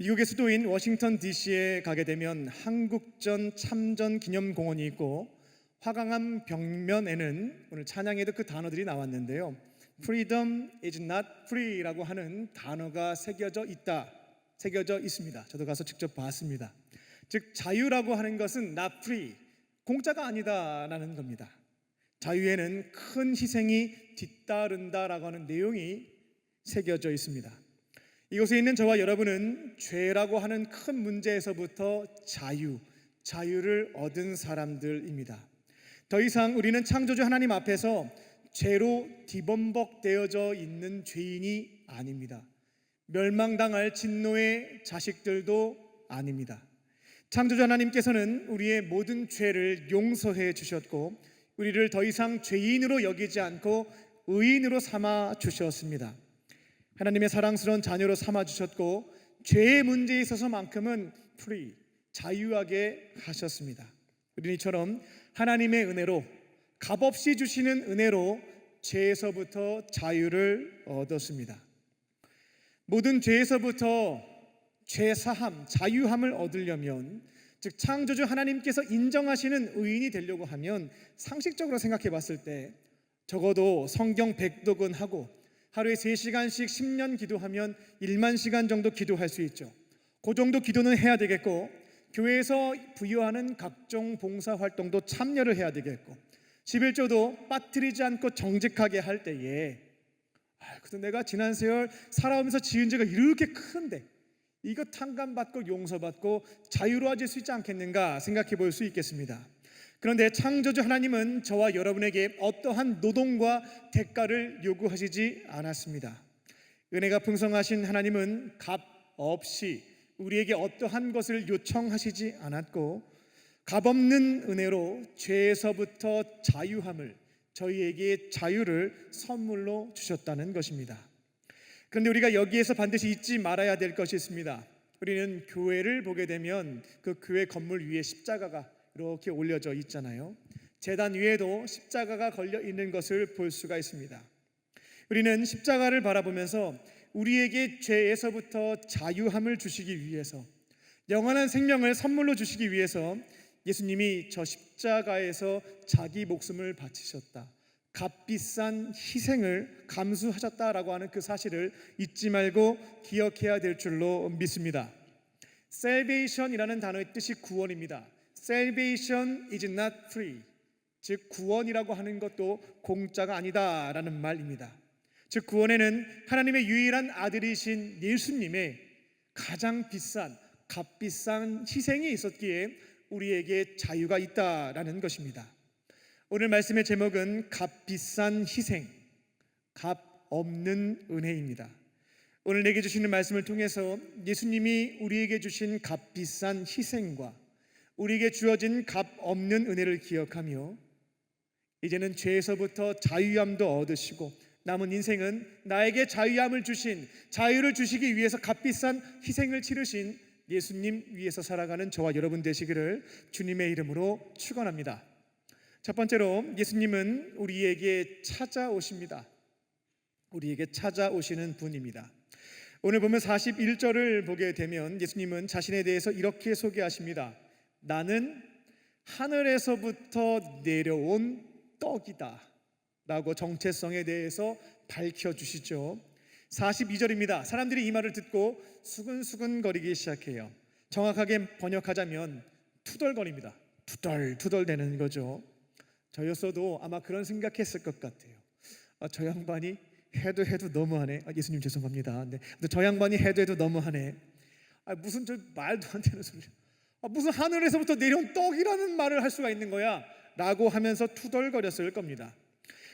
미국의 수도인 워싱턴 DC에 가게 되면 한국전 참전 기념공원이 있고, 화강암 벽면에는 오늘 찬양에도 그 단어들이 나왔는데요, Freedom is not free라고 하는 단어가 새겨져 있습니다. 저도 가서 직접 봤습니다. 즉, 자유라고 하는 것은 not free, 공짜가 아니다라는 겁니다. 자유에는 큰 희생이 뒤따른다라고 하는 내용이 새겨져 있습니다. 이곳에 있는 저와 여러분은 죄라고 하는 큰 문제에서부터 자유를 얻은 사람들입니다. 더 이상 우리는 창조주 하나님 앞에서 죄로 뒤범벅되어져 있는 죄인이 아닙니다. 멸망당할 진노의 자식들도 아닙니다. 창조주 하나님께서는 우리의 모든 죄를 용서해 주셨고, 우리를 더 이상 죄인으로 여기지 않고 의인으로 삼아 주셨습니다. 하나님의 사랑스러운 자녀로 삼아 주셨고, 죄의 문제에 있어서만큼은 free, 자유하게 하셨습니다. 우리는 이처럼 하나님의 은혜로, 값없이 주시는 은혜로 죄에서부터 자유를 얻었습니다. 모든 죄에서부터 죄사함, 자유함을 얻으려면, 즉 창조주 하나님께서 인정하시는 의인이 되려고 하면, 상식적으로 생각해 봤을 때 적어도 성경 100독은 하고 하루에 3시간씩 10년 기도하면 1만 시간 정도 기도할 수 있죠. 그 정도 기도는 해야 되겠고, 교회에서 부여하는 각종 봉사활동도 참여를 해야 되겠고, 11조도 빠뜨리지 않고 정직하게 할 때에, 그래도 내가 지난 세월 살아오면서 지은 죄가 이렇게 큰데 이거 탕감받고 용서받고 자유로워질 수 있지 않겠는가 생각해 볼 수 있겠습니다. 그런데 창조주 하나님은 저와 여러분에게 어떠한 노동과 대가를 요구하시지 않았습니다. 은혜가 풍성하신 하나님은 값 없이 우리에게 어떠한 것을 요청하시지 않았고, 값없는 은혜로 죄에서부터 자유함을, 저희에게 자유를 선물로 주셨다는 것입니다. 그런데 우리가 여기에서 반드시 잊지 말아야 될 것이 있습니다. 우리는 교회를 보게 되면 그 교회 건물 위에 십자가가 이렇게 올려져 있잖아요. 제단 위에도 십자가가 걸려 있는 것을 볼 수가 있습니다. 우리는 십자가를 바라보면서 우리에게 죄에서부터 자유함을 주시기 위해서, 영원한 생명을 선물로 주시기 위해서 예수님이 저 십자가에서 자기 목숨을 바치셨다, 값비싼 희생을 감수하셨다라고 하는 그 사실을 잊지 말고 기억해야 될 줄로 믿습니다. Salvation이라는 단어의 뜻이 구원입니다. Salvation is not free, 즉 구원이라고 하는 것도 공짜가 아니다라는 말입니다. 즉 구원에는 하나님의 유일한 아들이신 예수님의 가장 비싼, 값비싼 희생이 있었기에 우리에게 자유가 있다라는 것입니다. 오늘 말씀의 제목은 값비싼 희생, 값 없는 은혜입니다. 오늘 내게 주시는 말씀을 통해서 예수님이 우리에게 주신 값비싼 희생과 우리에게 주어진 값 없는 은혜를 기억하며, 이제는 죄에서부터 자유함도 얻으시고 남은 인생은 나에게 자유함을 주신, 자유를 주시기 위해서 값비싼 희생을 치르신 예수님 위에서 살아가는 저와 여러분 되시기를 주님의 이름으로 축원합니다. 첫 번째로, 예수님은 우리에게 찾아오십니다. 우리에게 찾아오시는 분입니다. 오늘 보면 41절을 보게 되면 예수님은 자신에 대해서 이렇게 소개하십니다. 나는 하늘에서부터 내려온 떡이다 라고 정체성에 대해서 밝혀주시죠. 42절입니다. 사람들이 이 말을 듣고 수근수근거리기 시작해요. 정확하게 번역하자면 투덜거립니다. 투덜투덜대는 거죠. 저였어도 아마 그런 생각했을 것 같아요. 저 양반이 해도 너무하네. 예수님 죄송합니다. 네. 저 양반이 해도 너무하네. 무슨 저 말도 안 되는 소리. 무슨 하늘에서부터 내려온 떡이라는 말을 할 수가 있는 거야 라고 하면서 투덜거렸을 겁니다.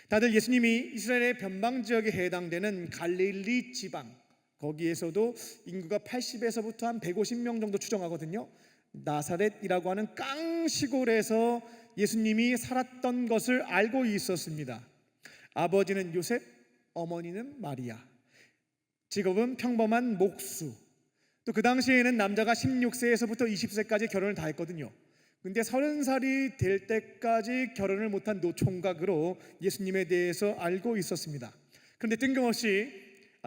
다들 예수님이 이스라엘의 변방 지역에 해당되는 갈릴리 지방, 거기에서도 인구가 80에서부터 한 150명 정도 추정하거든요. 나사렛이라고 하는 깡시골에서 예수님이 살았던 것을 알고 있었습니다. 아버지는 요셉, 어머니는 마리아, 직업은 평범한 목수. 또 그 당시에는 남자가 16세에서부터 20세까지 결혼을 다 했거든요. 근데 30살이 될 때까지 결혼을 못한 노총각으로 예수님에 대해서 알고 있었습니다. 그런데 뜬금없이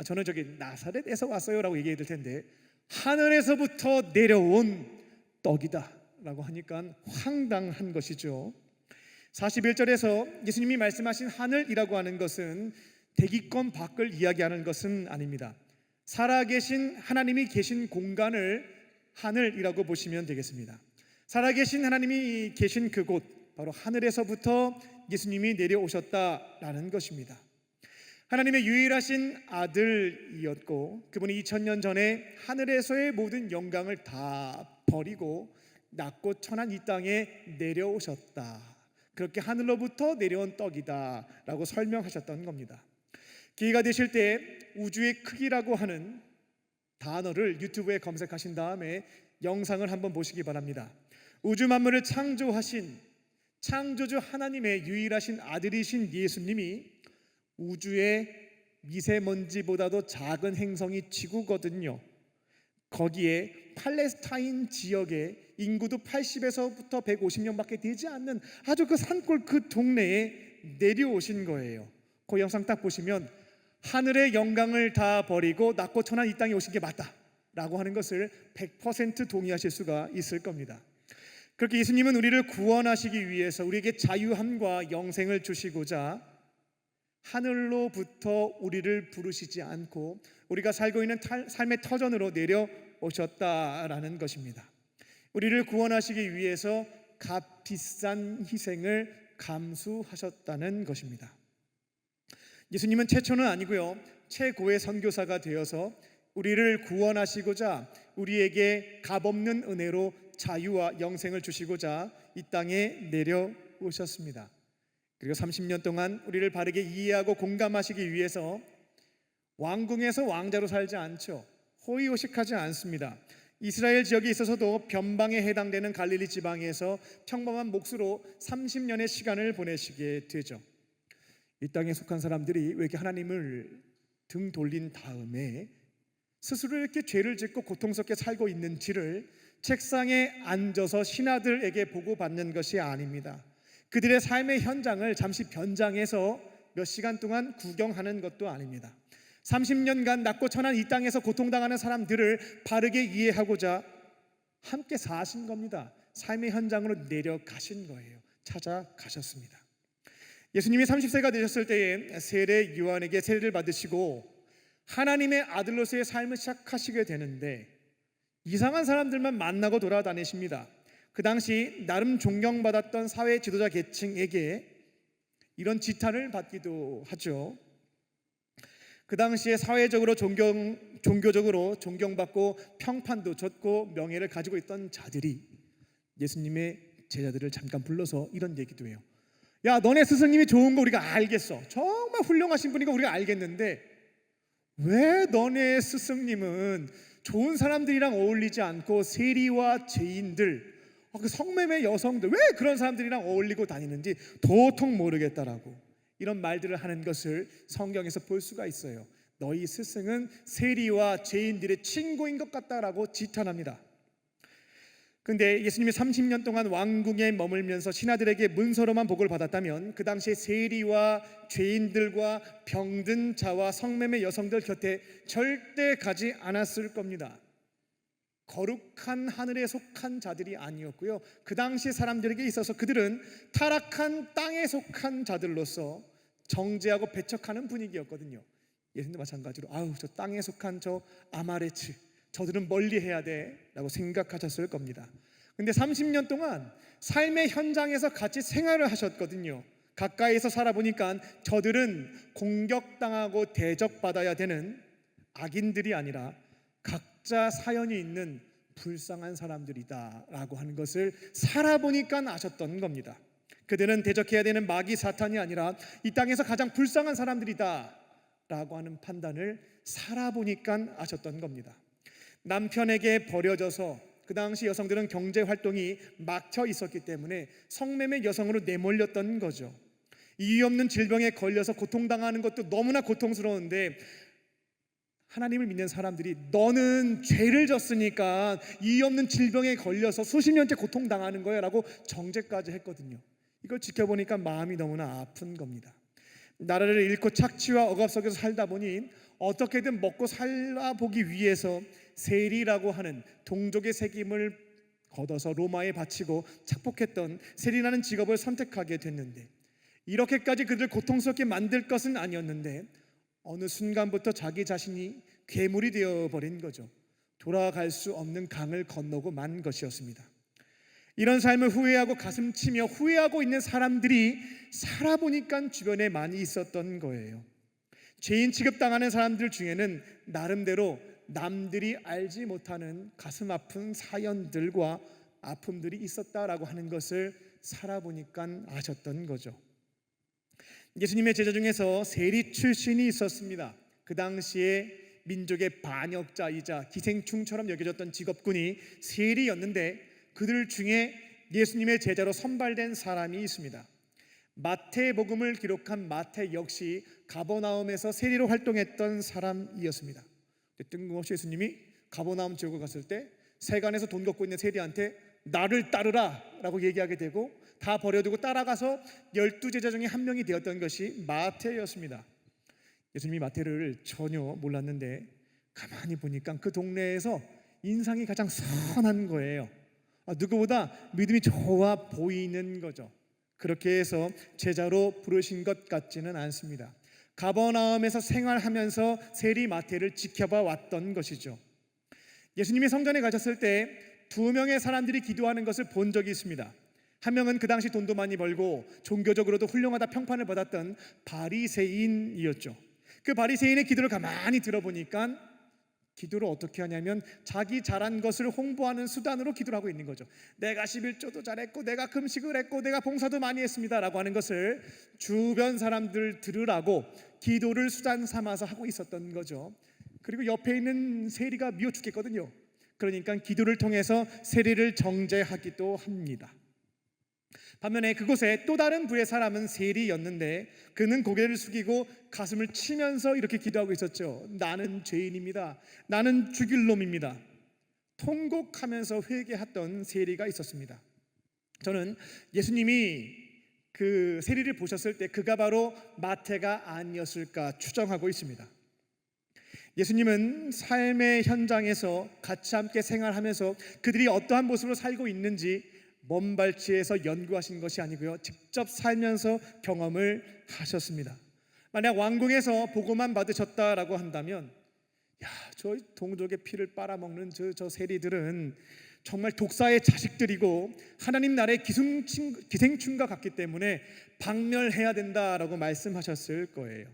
저는 저기 나사렛에서 왔어요 라고 얘기해야 될 텐데, 하늘에서부터 내려온 떡이다 라고 하니까 황당한 것이죠. 41절에서 예수님이 말씀하신 하늘이라고 하는 것은 대기권 밖을 이야기하는 것은 아닙니다. 살아계신 하나님이 계신 공간을 하늘이라고 보시면 되겠습니다. 살아계신 하나님이 계신 그곳, 바로 하늘에서부터 예수님이 내려오셨다라는 것입니다. 하나님의 유일하신 아들이었고 그분이 2000년 전에 하늘에서의 모든 영광을 다 버리고 낮고 천한 이 땅에 내려오셨다. 그렇게 하늘로부터 내려온 떡이다 라고 설명하셨던 겁니다. 기회가 되실 때 우주의 크기라고 하는 단어를 유튜브에 검색하신 다음에 영상을 한번 보시기 바랍니다. 우주 만물을 창조하신 창조주 하나님의 유일하신 아들이신 예수님이 우주의 미세먼지보다도 작은 행성이 지구거든요. 거기에 팔레스타인 지역에 인구도 80에서부터 150명밖에 되지 않는 아주 그 산골 그 동네에 내려오신 거예요. 그 영상 딱 보시면 하늘의 영광을 다 버리고 낮고 천한 이 땅에 오신 게 맞다 라고 하는 것을 100% 동의하실 수가 있을 겁니다. 그렇게 예수님은 우리를 구원하시기 위해서 우리에게 자유함과 영생을 주시고자 하늘로부터 우리를 부르시지 않고 우리가 살고 있는 삶의 터전으로 내려오셨다라는 것입니다. 우리를 구원하시기 위해서 값비싼 희생을 감수하셨다는 것입니다. 예수님은 최초는 아니고요, 최고의 선교사가 되어서 우리를 구원하시고자 우리에게 값없는 은혜로 자유와 영생을 주시고자 이 땅에 내려오셨습니다. 그리고 30년 동안 우리를 바르게 이해하고 공감하시기 위해서 왕궁에서 왕자로 살지 않죠. 호의호식하지 않습니다. 이스라엘 지역에 있어서도 변방에 해당되는 갈릴리 지방에서 평범한 몫으로 30년의 시간을 보내시게 되죠. 이 땅에 속한 사람들이 왜 이렇게 하나님을 등 돌린 다음에 스스로 이렇게 죄를 짓고 고통스럽게 살고 있는지를 책상에 앉아서 신하들에게 보고받는 것이 아닙니다. 그들의 삶의 현장을 잠시 변장해서 몇 시간 동안 구경하는 것도 아닙니다. 30년간 낮고 천한 이 땅에서 고통당하는 사람들을 바르게 이해하고자 함께 사신 겁니다. 삶의 현장으로 내려가신 거예요. 찾아가셨습니다. 예수님이 30세가 되셨을 때에 세례 요한에게 세례를 받으시고 하나님의 아들로서의 삶을 시작하시게 되는데 이상한 사람들만 만나고 돌아다니십니다. 그 당시 나름 존경받았던 사회 지도자 계층에게 이런 지탄을 받기도 하죠. 그 당시에 사회적으로 종교적으로 존경받고 평판도 좋고 명예를 가지고 있던 자들이 예수님의 제자들을 잠깐 불러서 이런 얘기도 해요. 야, 너네 스승님이 좋은 거 우리가 알겠어. 정말 훌륭하신 분이고 우리가 알겠는데 왜 너네 스승님은 좋은 사람들이랑 어울리지 않고 세리와 죄인들, 그 성매매 여성들, 왜 그런 사람들이랑 어울리고 다니는지 도통 모르겠다라고 이런 말들을 하는 것을 성경에서 볼 수가 있어요. 너희 스승은 세리와 죄인들의 친구인 것 같다라고 지탄합니다. 그런데 예수님이 30년 동안 왕궁에 머물면서 신하들에게 문서로만 복을 받았다면 그 당시에 세리와 죄인들과 병든 자와 성매매 여성들 곁에 절대 가지 않았을 겁니다. 거룩한 하늘에 속한 자들이 아니었고요, 그 당시 사람들에게 있어서 그들은 타락한 땅에 속한 자들로서 정죄하고 배척하는 분위기였거든요. 예수님도 마찬가지로 저 땅에 속한 저 아마레츠, 저들은 멀리해야 돼 라고 생각하셨을 겁니다. 근데 30년 동안 삶의 현장에서 같이 생활을 하셨거든요. 가까이서 살아보니까 저들은 공격당하고 대적받아야 되는 악인들이 아니라 각자 사연이 있는 불쌍한 사람들이다 라고 하는 것을 살아보니까 아셨던 겁니다. 그들은 대적해야 되는 마귀 사탄이 아니라 이 땅에서 가장 불쌍한 사람들이다 라고 하는 판단을 살아보니까 아셨던 겁니다. 남편에게 버려져서 그 당시 여성들은 경제활동이 막혀 있었기 때문에 성매매 여성으로 내몰렸던 거죠. 이유 없는 질병에 걸려서 고통당하는 것도 너무나 고통스러운데 하나님을 믿는 사람들이 너는 죄를 졌으니까 이유 없는 질병에 걸려서 수십 년째 고통당하는 거야 라고 정죄까지 했거든요. 이걸 지켜보니까 마음이 너무나 아픈 겁니다. 나라를 잃고 착취와 억압 속에서 살다 보니 어떻게든 먹고 살아보기 위해서 세리라고 하는 동족의 책임을 걷어서 로마에 바치고 착복했던 세리라는 직업을 선택하게 됐는데, 이렇게까지 그들을 고통스럽게 만들 것은 아니었는데 어느 순간부터 자기 자신이 괴물이 되어버린 거죠. 돌아갈 수 없는 강을 건너고 만 것이었습니다. 이런 삶을 후회하고 가슴치며 후회하고 있는 사람들이 살아보니까 주변에 많이 있었던 거예요. 죄인 취급당하는 사람들 중에는 나름대로 남들이 알지 못하는 가슴 아픈 사연들과 아픔들이 있었다라고 하는 것을 살아보니까 아셨던 거죠. 예수님의 제자 중에서 세리 출신이 있었습니다. 그 당시에 민족의 반역자이자 기생충처럼 여겨졌던 직업군이 세리였는데, 그들 중에 예수님의 제자로 선발된 사람이 있습니다. 마태복음을 기록한 마태 역시 가버나움에서 세리로 활동했던 사람이었습니다. 뜬금없이 예수님이 가버나움 지역에 갔을 때 세간에서 돈 걷고 있는 세리한테 나를 따르라 라고 얘기하게 되고, 다 버려두고 따라가서 12제자 중에 한 명이 되었던 것이 마태였습니다. 예수님이 마태를 전혀 몰랐는데 가만히 보니까 그 동네에서 인상이 가장 선한 거예요. 누구보다 믿음이 좋아 보이는 거죠. 그렇게 해서 제자로 부르신 것 같지는 않습니다. 가버나움에서 생활하면서 세리 마태를 지켜봐 왔던 것이죠. 예수님이 성전에 가셨을 때 2명의 사람들이 기도하는 것을 본 적이 있습니다. 한 명은 그 당시 돈도 많이 벌고 종교적으로도 훌륭하다 평판을 받았던 바리새인이었죠. 그 바리새인의 기도를 가만히 들어보니까 기도를 어떻게 하냐면 자기 잘한 것을 홍보하는 수단으로 기도를 하고 있는 거죠. 내가 11조도 잘했고 내가 금식을 했고 내가 봉사도 많이 했습니다 라고 하는 것을 주변 사람들 들으라고 기도를 수단 삼아서 하고 있었던 거죠. 그리고 옆에 있는 세리가 미워 죽겠거든요. 그러니까 기도를 통해서 세리를 정죄하기도 합니다. 반면에 그곳에 또 다른 부의 사람은 세리였는데, 그는 고개를 숙이고 가슴을 치면서 이렇게 기도하고 있었죠. 나는 죄인입니다. 나는 죽일 놈입니다. 통곡하면서 회개했던 세리가 있었습니다. 저는 예수님이 그 세리를 보셨을 때 그가 바로 마태가 아니었을까 추정하고 있습니다. 예수님은 삶의 현장에서 같이 함께 생활하면서 그들이 어떠한 모습으로 살고 있는지 먼 발치에서 연구하신 것이 아니고요, 직접 살면서 경험을 하셨습니다. 만약 왕궁에서 보고만 받으셨다라고 한다면, 저 동족의 피를 빨아먹는 저 세리들은 정말 독사의 자식들이고 하나님 나라의 기생충과 같기 때문에 박멸해야 된다라고 말씀하셨을 거예요.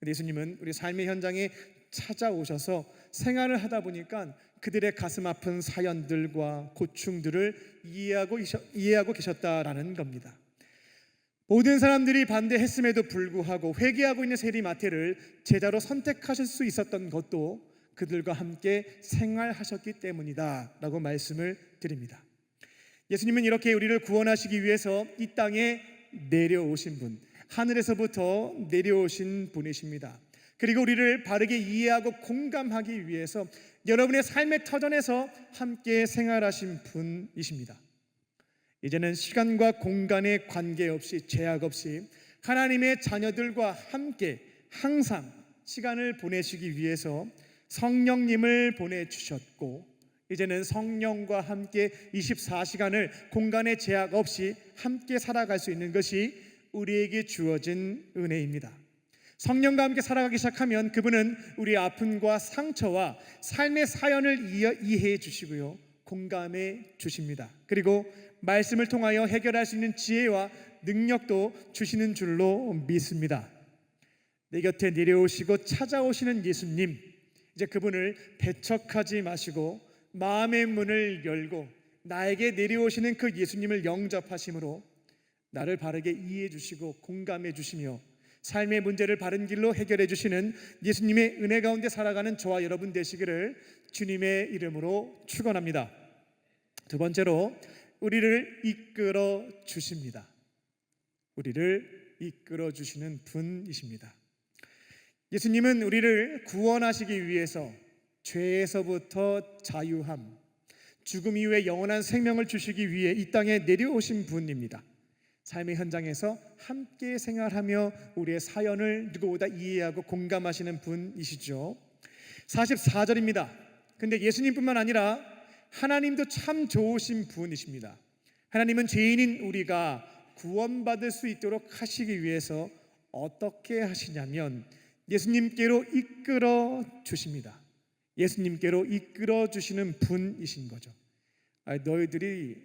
예수님은 우리 삶의 현장에 찾아오셔서 생활을 하다 보니까 그들의 가슴 아픈 사연들과 고충들을 이해하고 계셨다라는 겁니다. 모든 사람들이 반대했음에도 불구하고 회개하고 있는 세리 마태를 제자로 선택하실 수 있었던 것도 그들과 함께 생활하셨기 때문이다 라고 말씀을 드립니다. 예수님은 이렇게 우리를 구원하시기 위해서 이 땅에 내려오신 분, 하늘에서부터 내려오신 분이십니다. 그리고 우리를 바르게 이해하고 공감하기 위해서 여러분의 삶의 터전에서 함께 생활하신 분이십니다. 이제는 시간과 공간에 관계없이 제약 없이 하나님의 자녀들과 함께 항상 시간을 보내시기 위해서 성령님을 보내주셨고, 이제는 성령과 함께 24시간을 공간의 제약 없이 함께 살아갈 수 있는 것이 우리에게 주어진 은혜입니다. 성령과 함께 살아가기 시작하면 그분은 우리의 아픔과 상처와 삶의 사연을 이해해 주시고요, 공감해 주십니다. 그리고 말씀을 통하여 해결할 수 있는 지혜와 능력도 주시는 줄로 믿습니다. 내 곁에 내려오시고 찾아오시는 예수님, 이제 그분을 배척하지 마시고 마음의 문을 열고 나에게 내려오시는 그 예수님을 영접하심으로 나를 바르게 이해해 주시고 공감해 주시며 삶의 문제를 바른 길로 해결해 주시는 예수님의 은혜 가운데 살아가는 저와 여러분 되시기를 주님의 이름으로 축원합니다. 두 번째로, 우리를 이끌어 주십니다. 우리를 이끌어 주시는 분이십니다. 예수님은 우리를 구원하시기 위해서 죄에서부터 자유함, 죽음 이후에 영원한 생명을 주시기 위해 이 땅에 내려오신 분입니다. 삶의 현장에서 함께 생활하며 우리의 사연을 누구보다 이해하고 공감하시는 분이시죠. 44절입니다. 근데 예수님뿐만 아니라 하나님도 참 좋으신 분이십니다. 하나님은 죄인인 우리가 구원받을 수 있도록 하시기 위해서 어떻게 하시냐면 예수님께로 이끌어 주십니다. 예수님께로 이끌어 주시는 분이신 거죠. 너희들이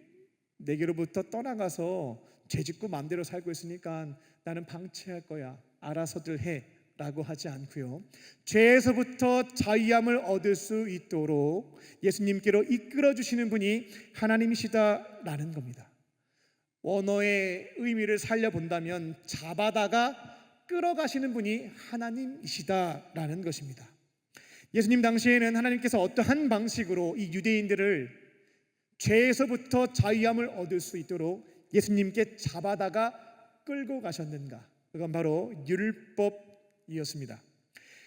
내게로부터 떠나가서 죄짓고 마음대로 살고 있으니까 나는 방치할 거야, 알아서들 해 라고 하지 않고요, 죄에서부터 자유함을 얻을 수 있도록 예수님께로 이끌어 주시는 분이 하나님이시다라는 겁니다. 원어의 의미를 살려본다면 잡아다가 끌어가시는 분이 하나님이시다라는 것입니다. 예수님 당시에는 하나님께서 어떠한 방식으로 이 유대인들을 죄에서부터 자유함을 얻을 수 있도록 예수님께 잡아다가 끌고 가셨는가? 그건 바로 율법이었습니다.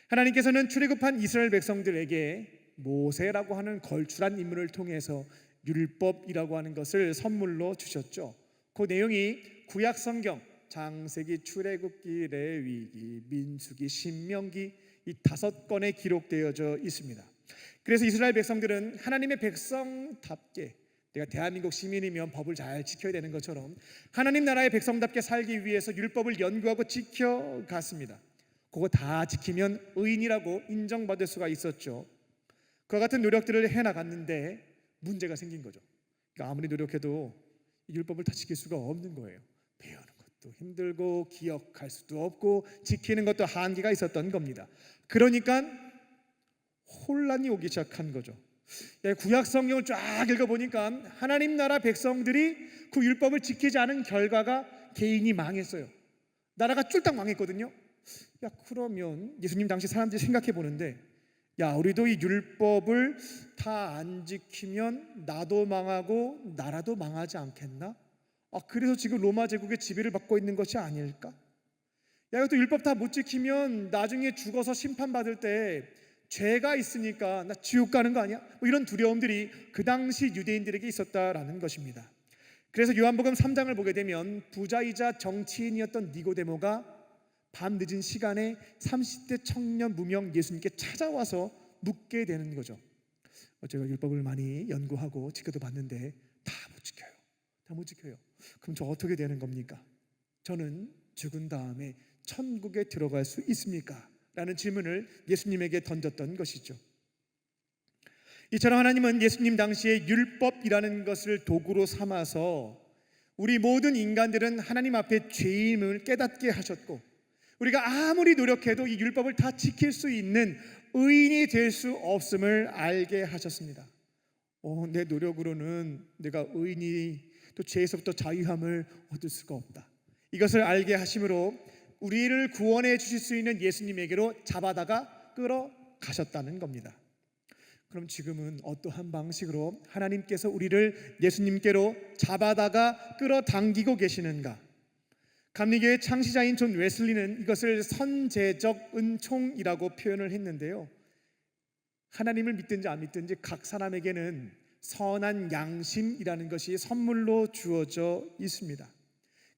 하나님께서는 출애굽한 이스라엘 백성들에게 모세라고 하는 걸출한 인물을 통해서 율법이라고 하는 것을 선물로 주셨죠. 그 내용이 구약 성경 창세기, 출애굽기, 레위기, 민수기, 신명기 이 5권에 기록되어져 있습니다. 그래서 이스라엘 백성들은 하나님의 백성답게, 내가 대한민국 시민이면 법을 잘 지켜야 되는 것처럼 하나님 나라의 백성답게 살기 위해서 율법을 연구하고 지켜갔습니다. 그거 다 지키면 의인이라고 인정받을 수가 있었죠. 그와 같은 노력들을 해나갔는데 문제가 생긴 거죠. 그러니까 아무리 노력해도 율법을 다 지킬 수가 없는 거예요. 배우는 것도 힘들고 기억할 수도 없고 지키는 것도 한계가 있었던 겁니다. 그러니까 혼란이 오기 시작한 거죠. 구약 성경을 쫙 읽어보니까 하나님 나라 백성들이 그 율법을 지키지 않은 결과가 개인이 망했어요. 나라가 쫄딱 망했거든요. 그러면 예수님 당시 사람들이 생각해 보는데, 우리도 이 율법을 다 안 지키면 나도 망하고 나라도 망하지 않겠나? 그래서 지금 로마 제국의 지배를 받고 있는 것이 아닐까? 이것도 율법 다 못 지키면 나중에 죽어서 심판받을 때 죄가 있으니까 나 지옥 가는 거 아니야? 이런 두려움들이 그 당시 유대인들에게 있었다라는 것입니다. 그래서 요한복음 3장을 보게 되면 부자이자 정치인이었던 니고데모가 밤 늦은 시간에 30대 청년 무명 예수님께 찾아와서 묻게 되는 거죠. 제가 율법을 많이 연구하고 지켜도 봤는데 다 못 지켜요. 그럼 저 어떻게 되는 겁니까? 저는 죽은 다음에 천국에 들어갈 수 있습니까? 라는 질문을 예수님에게 던졌던 것이죠. 이처럼 하나님은 예수님 당시에 율법이라는 것을 도구로 삼아서 우리 모든 인간들은 하나님 앞에 죄임을 깨닫게 하셨고, 우리가 아무리 노력해도 이 율법을 다 지킬 수 있는 의인이 될 수 없음을 알게 하셨습니다. 내 노력으로는 내가 의인이 또 죄에서부터 자유함을 얻을 수가 없다. 이것을 알게 하심으로 우리를 구원해 주실 수 있는 예수님에게로 잡아다가 끌어가셨다는 겁니다. 그럼 지금은 어떠한 방식으로 하나님께서 우리를 예수님께로 잡아다가 끌어당기고 계시는가? 감리교의 창시자인 존 웨슬리는 이것을 선제적 은총이라고 표현을 했는데요, 하나님을 믿든지 안 믿든지 각 사람에게는 선한 양심이라는 것이 선물로 주어져 있습니다.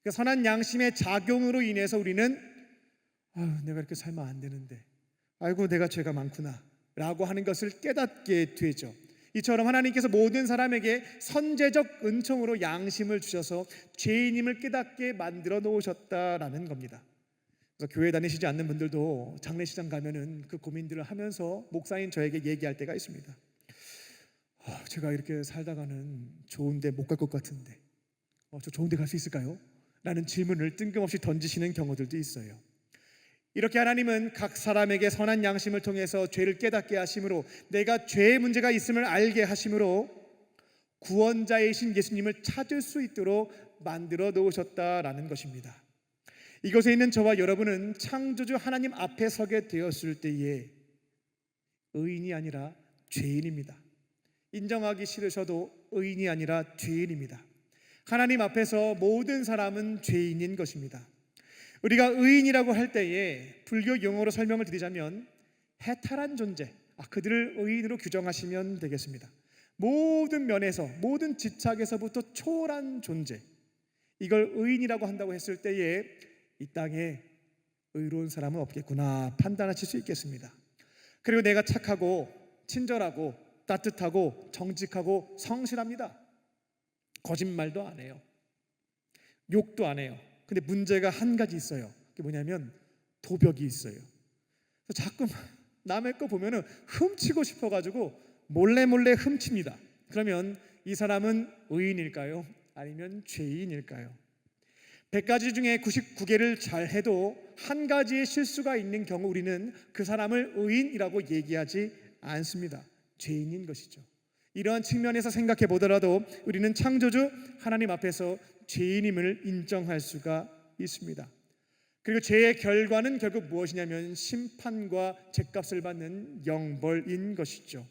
선한 양심의 작용으로 인해서 우리는 내가 이렇게 살면 안 되는데, 아이고 내가 죄가 많구나 라고 하는 것을 깨닫게 되죠. 이처럼 하나님께서 모든 사람에게 선제적 은총으로 양심을 주셔서 죄인임을 깨닫게 만들어 놓으셨다라는 겁니다. 그래서 교회 다니시지 않는 분들도 장례식장 가면은 그 고민들을 하면서 목사인 저에게 얘기할 때가 있습니다. 제가 이렇게 살다가는 좋은데 못 갈 것 같은데 저 좋은데 갈 수 있을까요? 라는 질문을 뜬금없이 던지시는 경우들도 있어요. 이렇게 하나님은 각 사람에게 선한 양심을 통해서 죄를 깨닫게 하심으로, 내가 죄의 문제가 있음을 알게 하심으로 구원자이신 예수님을 찾을 수 있도록 만들어 놓으셨다라는 것입니다. 이곳에 있는 저와 여러분은 창조주 하나님 앞에 서게 되었을 때에 의인이 아니라 죄인입니다. 인정하기 싫으셔도 의인이 아니라 죄인입니다. 하나님 앞에서 모든 사람은 죄인인 것입니다. 우리가 의인이라고 할 때에 불교 용어로 설명을 드리자면 해탈한 존재, 그들을 의인으로 규정하시면 되겠습니다. 모든 면에서, 모든 집착에서부터 초월한 존재, 이걸 의인이라고 한다고 했을 때에 이 땅에 의로운 사람은 없겠구나 판단하실 수 있겠습니다. 그리고 내가 착하고 친절하고 따뜻하고 정직하고 성실합니다. 거짓말도 안 해요. 욕도 안 해요. 근데 문제가 한 가지 있어요. 그게 뭐냐면 도벽이 있어요. 자꾸 남의 거 보면은 훔치고 싶어가지고 몰래 훔칩니다. 그러면 이 사람은 의인일까요? 아니면 죄인일까요? 100가지 중에 99개를 잘 해도 한 가지의 실수가 있는 경우 우리는 그 사람을 의인이라고 얘기하지 않습니다. 죄인인 것이죠. 이러한 측면에서 생각해 보더라도 우리는 창조주 하나님 앞에서 죄인임을 인정할 수가 있습니다. 그리고 죄의 결과는 결국 무엇이냐면 심판과 죄값을 받는 영벌인 것이죠.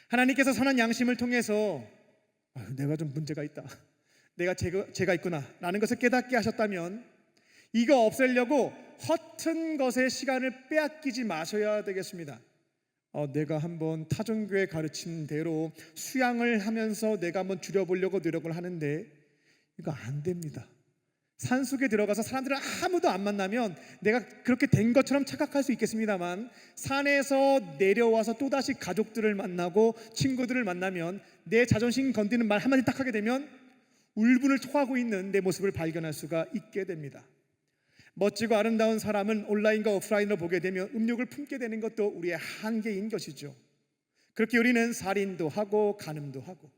하나님께서 선한 양심을 통해서 내가 좀 문제가 있다, 내가 죄가 있구나 라는 것을 깨닫게 하셨다면 이거 없애려고 허튼 것에 시간을 빼앗기지 마셔야 되겠습니다. 내가 한번 타종교에 가르친 대로 수양을 하면서 내가 한번 줄여보려고 노력을 하는데 이거 안 됩니다. 산속에 들어가서 사람들을 아무도 안 만나면 내가 그렇게 된 것처럼 착각할 수 있겠습니다만, 산에서 내려와서 또다시 가족들을 만나고 친구들을 만나면 내 자존심 건드는 말 한마디 딱 하게 되면 울분을 토하고 있는 내 모습을 발견할 수가 있게 됩니다. 멋지고 아름다운 사람은 온라인과 오프라인으로 보게 되면 음욕을 품게 되는 것도 우리의 한계인 것이죠. 그렇게 우리는 살인도 하고 간음도 하고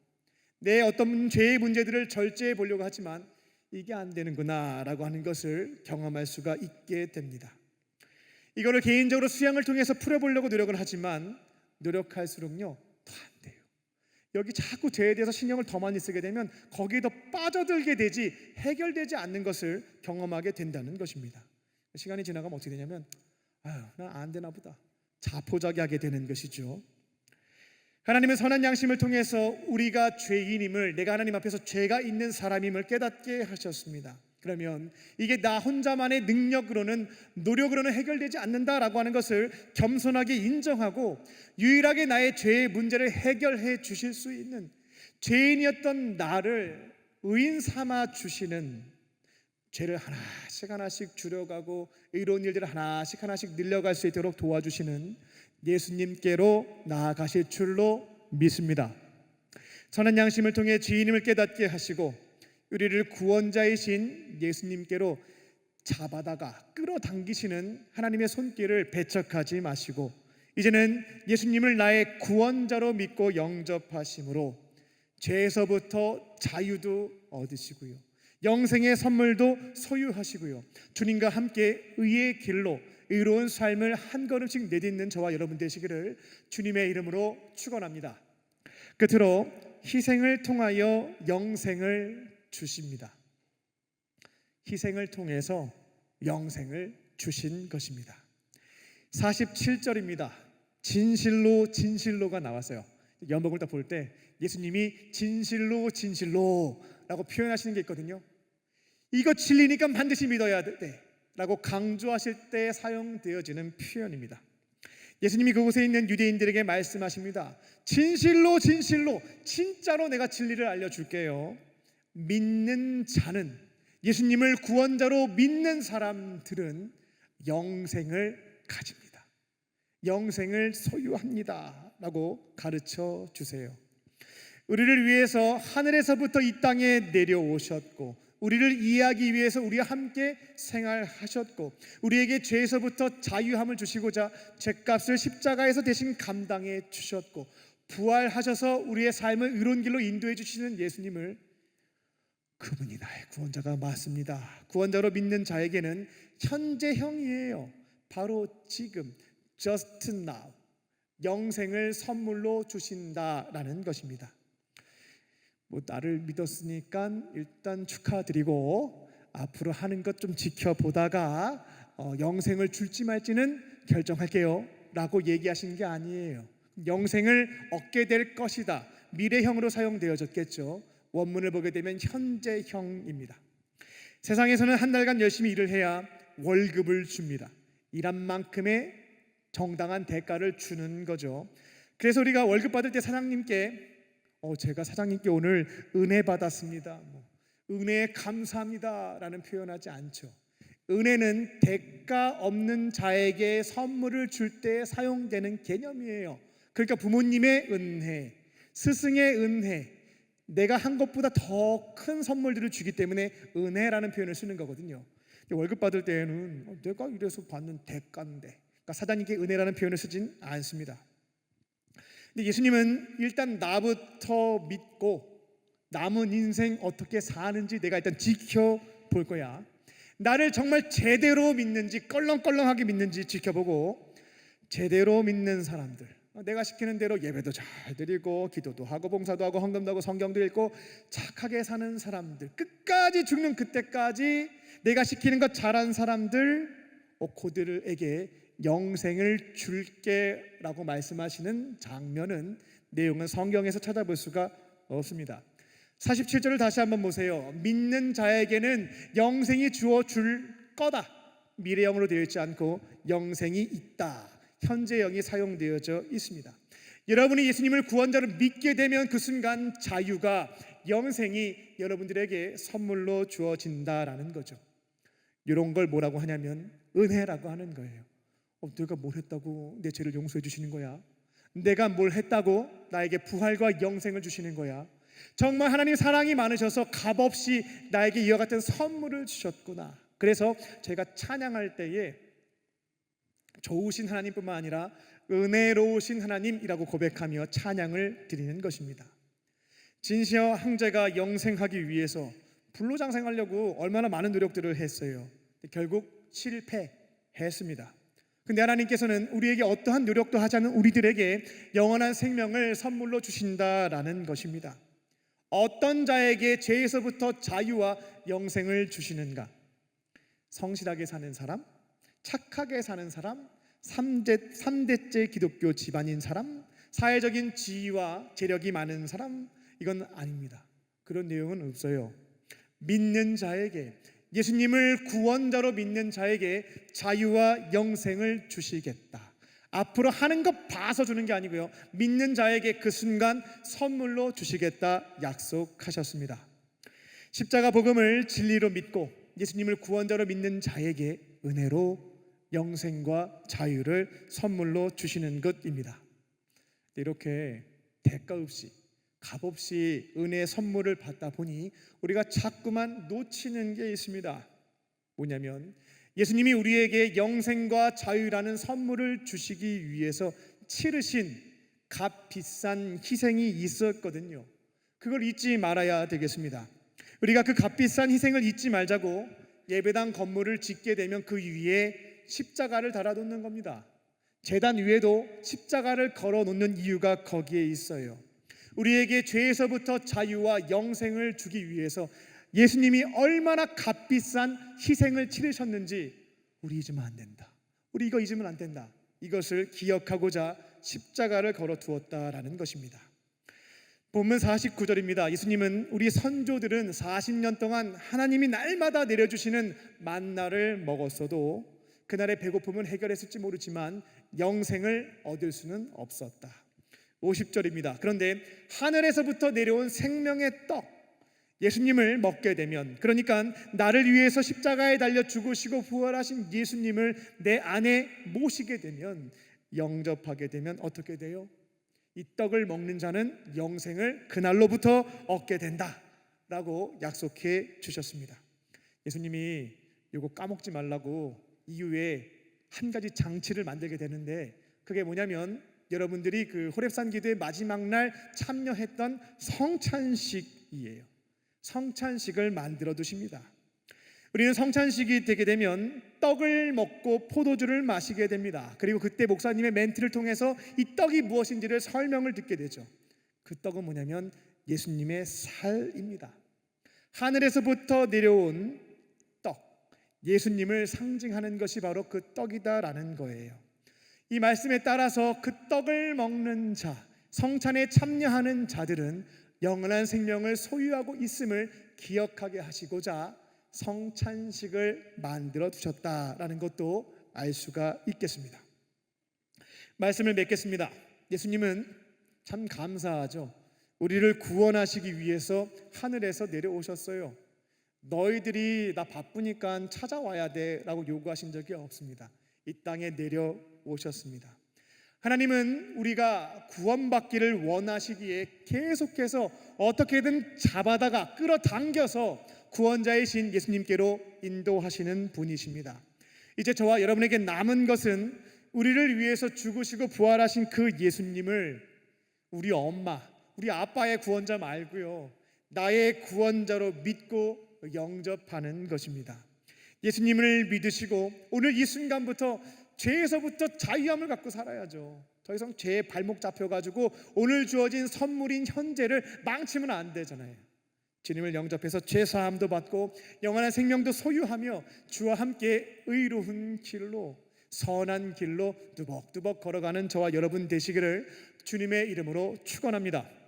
내 어떤 죄의 문제들을 절제해 보려고 하지만 이게 안 되는구나 라고 하는 것을 경험할 수가 있게 됩니다. 이거를 개인적으로 수양을 통해서 풀어보려고 노력을 하지만 노력할수록요 더 안 돼요. 여기 자꾸 죄에 대해서 신경을 더 많이 쓰게 되면 거기에 더 빠져들게 되지 해결되지 않는 것을 경험하게 된다는 것입니다. 시간이 지나가면 어떻게 되냐면 난 안 되나 보다 자포자기하게 되는 것이죠. 하나님은 선한 양심을 통해서 우리가 죄인임을, 내가 하나님 앞에서 죄가 있는 사람임을 깨닫게 하셨습니다. 그러면 이게 나 혼자만의 능력으로는, 노력으로는 해결되지 않는다라고 하는 것을 겸손하게 인정하고 유일하게 나의 죄의 문제를 해결해 주실 수 있는, 죄인이었던 나를 의인 삼아 주시는, 죄를 하나씩 줄여가고 의로운 일들을 하나씩 늘려갈 수 있도록 도와주시는 예수님께로 나아가실 줄로 믿습니다. 선한 양심을 통해 죄인임을 깨닫게 하시고 우리를 구원자이신 예수님께로 잡아다가 끌어당기시는 하나님의 손길을 배척하지 마시고 이제는 예수님을 나의 구원자로 믿고 영접하심으로 죄에서부터 자유도 얻으시고요, 영생의 선물도 소유하시고요, 주님과 함께 의의 길로 의로운 삶을 한 걸음씩 내딛는 저와 여러분 되시기를 주님의 이름으로 축원합니다. 끝으로 희생을 통하여 영생을 주십니다. 희생을 통해서 영생을 주신 것입니다. 47절입니다. 진실로가 나왔어요. 연복을 딱 볼 때 예수님이 진실로라고 표현하시는 게 있거든요. 이거 진리니까 반드시 믿어야 돼 라고 강조하실 때 사용되어지는 표현입니다. 예수님이 그곳에 있는 유대인들에게 말씀하십니다. 진실로 진짜로 내가 진리를 알려줄게요. 믿는 자는, 예수님을 구원자로 믿는 사람들은 영생을 가집니다. 영생을 소유합니다 라고 가르쳐 주세요. 우리를 위해서 하늘에서부터 이 땅에 내려오셨고 우리를 이해하기 위해서 우리와 함께 생활하셨고 우리에게 죄에서부터 자유함을 주시고자 죄값을 십자가에서 대신 감당해 주셨고 부활하셔서 우리의 삶을 의로운 길로 인도해 주시는 예수님을, 그분이 나의 구원자가 맞습니다. 구원자로 믿는 자에게는 현재형이에요. 바로 지금, just now, 영생을 선물로 주신다라는 것입니다. 나를 믿었으니까 일단 축하드리고 앞으로 하는 것 좀 지켜보다가 영생을 줄지 말지는 결정할게요 라고 얘기하신 게 아니에요. 영생을 얻게 될 것이다, 미래형으로 사용되어졌겠죠. 원문을 보게 되면 현재형입니다. 세상에서는 한 달간 열심히 일을 해야 월급을 줍니다. 일한 만큼의 정당한 대가를 주는 거죠. 그래서 우리가 월급 받을 때 사장님께 제가 사장님께 오늘 은혜 받았습니다, 은혜에 감사합니다라는 표현하지 않죠. 은혜는 대가 없는 자에게 선물을 줄 때 사용되는 개념이에요. 그러니까 부모님의 은혜, 스승의 은혜, 내가 한 것보다 더 큰 선물들을 주기 때문에 은혜라는 표현을 쓰는 거거든요. 월급 받을 때에는 내가 이래서 받는 대가인데, 그러니까 사장님께 은혜라는 표현을 쓰진 않습니다. 근데 예수님은 일단 나부터 믿고 남은 인생 어떻게 사는지 내가 일단 지켜볼 거야. 나를 정말 제대로 믿는지 껄렁껄렁하게 믿는지 지켜보고, 제대로 믿는 사람들, 내가 시키는 대로 예배도 잘 드리고 기도도 하고 봉사도 하고 헌금도 하고 성경도 읽고 착하게 사는 사람들, 끝까지 죽는 그때까지 내가 시키는 것 잘한 사람들, 그들에게 영생을 줄게 라고 말씀하시는 장면은, 내용은 성경에서 찾아볼 수가 없습니다. 47절을 다시 한번 보세요. 믿는 자에게는 영생이 주어 줄 거다. 미래형으로 되어 있지 않고 영생이 있다, 현재형이 사용되어져 있습니다. 여러분이 예수님을 구원자로 믿게 되면 그 순간 자유가, 영생이 여러분들에게 선물로 주어진다라는 거죠. 이런 걸 뭐라고 하냐면 은혜라고 하는 거예요. 내가 뭘 했다고 내 죄를 용서해 주시는 거야? 내가 뭘 했다고 나에게 부활과 영생을 주시는 거야? 정말 하나님 사랑이 많으셔서 값없이 나에게 이와 같은 선물을 주셨구나. 그래서 제가 찬양할 때에 좋으신 하나님뿐만 아니라 은혜로우신 하나님이라고 고백하며 찬양을 드리는 것입니다. 진시어 황제가 영생하기 위해서 불로장생하려고 얼마나 많은 노력들을 했어요. 결국 실패했습니다. 근데 하나님께서는 우리에게 어떠한 노력도 하지 않는 우리들에게 영원한 생명을 선물로 주신다라는 것입니다. 어떤 자에게 죄에서부터 자유와 영생을 주시는가? 성실하게 사는 사람, 착하게 사는 사람, 3대째 기독교 집안인 사람, 사회적인 지위와 재력이 많은 사람, 이건 아닙니다. 그런 내용은 없어요. 믿는 자에게, 예수님을 구원자로 믿는 자에게 자유와 영생을 주시겠다. 앞으로 하는 것 봐서 주는 게 아니고요, 믿는 자에게 그 순간 선물로 주시겠다 약속하셨습니다. 십자가 복음을 진리로 믿고 예수님을 구원자로 믿는 자에게 은혜로 영생과 자유를 선물로 주시는 것입니다. 이렇게 대가 없이 값없이 은혜의 선물을 받다 보니 우리가 자꾸만 놓치는 게 있습니다. 뭐냐면 예수님이 우리에게 영생과 자유라는 선물을 주시기 위해서 치르신 값비싼 희생이 있었거든요. 그걸 잊지 말아야 되겠습니다. 우리가 그 값비싼 희생을 잊지 말자고 예배당 건물을 짓게 되면 그 위에 십자가를 달아놓는 겁니다. 제단 위에도 십자가를 걸어놓는 이유가 거기에 있어요. 우리에게 죄에서부터 자유와 영생을 주기 위해서 예수님이 얼마나 값비싼 희생을 치르셨는지 우리 잊으면 안 된다. 우리 이거 잊으면 안 된다. 이것을 기억하고자 십자가를 걸어 두었다라는 것입니다. 본문 49절입니다. 예수님은 우리 선조들은 40년 동안 하나님이 날마다 내려주시는 만나를 먹었어도 그날의 배고픔은 해결했을지 모르지만 영생을 얻을 수는 없었다. 50절입니다. 그런데 하늘에서부터 내려온 생명의 떡, 예수님을 먹게 되면, 그러니까 나를 위해서 십자가에 달려 죽으시고 부활하신 예수님을 내 안에 모시게 되면, 영접하게 되면 어떻게 돼요? 이 떡을 먹는 자는 영생을 그날로부터 얻게 된다 라고 약속해 주셨습니다. 예수님이 이거 까먹지 말라고 이후에 한 가지 장치를 만들게 되는데, 그게 뭐냐면 여러분들이 그 호렙산 기도의 마지막 날 참여했던 성찬식이에요. 성찬식을 만들어 두십니다. 우리는 성찬식이 되게 되면 떡을 먹고 포도주를 마시게 됩니다. 그리고 그때 목사님의 멘트를 통해서 이 떡이 무엇인지를 설명을 듣게 되죠. 그 떡은 뭐냐면 예수님의 살입니다. 하늘에서부터 내려온 떡, 예수님을 상징하는 것이 바로 그 떡이다라는 거예요. 이 말씀에 따라서 그 떡을 먹는 자, 성찬에 참여하는 자들은 영원한 생명을 소유하고 있음을 기억하게 하시고자 성찬식을 만들어 두셨다라는 것도 알 수가 있겠습니다. 말씀을 맺겠습니다. 예수님은 참 감사하죠. 우리를 구원하시기 위해서 하늘에서 내려오셨어요. 너희들이 나 바쁘니까 찾아와야 돼 라고 요구하신 적이 없습니다. 이 땅에 내려오셨습니다. 하나님은 우리가 구원받기를 원하시기에 계속해서 어떻게든 잡아다가 끌어당겨서 구원자이신 예수님께로 인도하시는 분이십니다. 이제 저와 여러분에게 남은 것은 우리를 위해서 죽으시고 부활하신 그 예수님을 우리 엄마, 우리 아빠의 구원자 말고요, 나의 구원자로 믿고 영접하는 것입니다. 예수님을 믿으시고 오늘 이 순간부터 죄에서부터 자유함을 갖고 살아야죠. 더 이상 죄에 발목 잡혀가지고 오늘 주어진 선물인 현재를 망치면 안 되잖아요. 주님을 영접해서 죄 사함도 받고 영원한 생명도 소유하며 주와 함께 의로운 길로, 선한 길로 뚜벅뚜벅 걸어가는 저와 여러분 되시기를 주님의 이름으로 축원합니다.